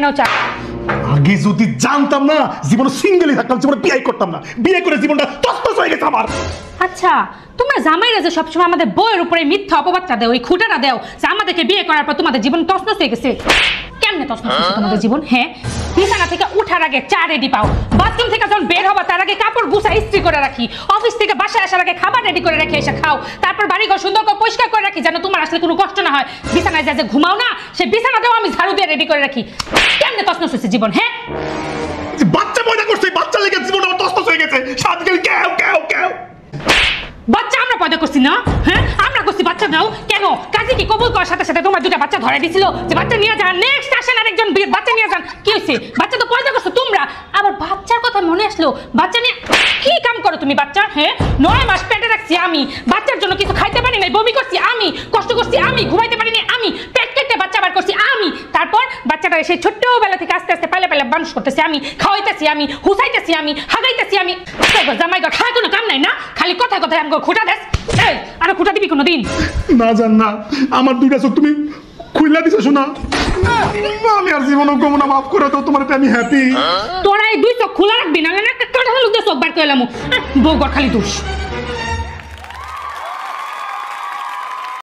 নাও চা। আগে যদি জানতাম না জীবনে সিঙ্গেলই থাকতাম, জীবনে বিয়ে করতাম না, বিয়ে করে জীবনটা তছনছ হয়ে গেছে আমার। আচ্ছা তোমরা জামাইরা যে সবসময় আমাদের বউয়ের উপরে মিথ্যা অপবাদটা দেও, এই খুঁটাটা দেও যে আমাদেরকে বিয়ে করার পর তোমাদের জীবন তছনছ হয়ে গেছে। কেমনে তছনছ হয়েছে তোমাদের জীবন? হ্যাঁ, বিছানা থেকে উঠার আগে চা রেডি পাও, বাথরুম থেকে যখন বের হবা তার আগে কাপড় গুছা ইস্ত্রি করে রাখি, অফিস থেকে বাসায় আসার আগে খাবার রেডি করে রেখে এসে খাও, তারপর বাড়িঘর সুন্দর করে পরিষ্কার করে রাখি যেন তোমার আসলে কোনো কষ্ট না হয়। বিছানায় যা যে ঘুমাও না সেই বিছানাটাও আমি ঝাড়ু দিয়ে রেডি করে রাখি। কেমনে তছনছ হয়েছে জীবন? হ্যাঁ, বাচ্চা পয়দা করছে, বাচ্চা লেগে জীবন আমার তছনছ হয়ে গেছে। সারাদিন কেউ কেউ কেউ বাচ্চা আমরা পয়দা করছি না? হ্যাঁ, আমরা করছি বাচ্চা দাও কেন? কাজে কি কবুল করার সাথে সাথে তোমার দুটা বাচ্চা ধরে দিছিল যে বাচ্চা নিয়ে যান, নেক্সট আসেন আরেকজন বাচ্চা নিয়ে যান। কি হয়েছে? বাচ্চা তো পয়দা করছো তোমরা, আবার বাচ্চার কথা মনে আসলো। বাচ্চা নিয়ে কি কাম করো তুমি বাচ্চা? হ্যাঁ, 9 মাস পেটে রাখছি আমি, বাচ্চার জন্য কিছু খাইতে পারি নাই, বমি করছি আমি, কষ্ট করছি আমি, ঘুমাইতে পারিনি আমি, পেট কেটে বাচ্চা বার করছি আমি, তারপর বাচ্চাটা সেই ছোট্টবেলা থেকে আস্তে আস্তে পালে পালে মানুষ করতেছি আমি, খাওয়াইতেছি আমি, হুসাইতেছি আমি, হাগাইতেছি আমি। জামাই ঘর খায় কোনো কাম নাই না, খালি কথা কথায় আমাকে খুঁটা দেস। এই আর খুঁটা দিবি কোনোদিন? না জান না, আমার দুইটা চোখ তুমি খুইলা দিছো শোনা, আমি আর জীবনও কমো না, মাফ করে দাও, তোমার আমি হ্যাপি। তোরা এই দুই চোখ খোলা রাখবি না, একটা কাঁঠাল চোখ বার করে এলাম, বউ ঘর খালি দোষ।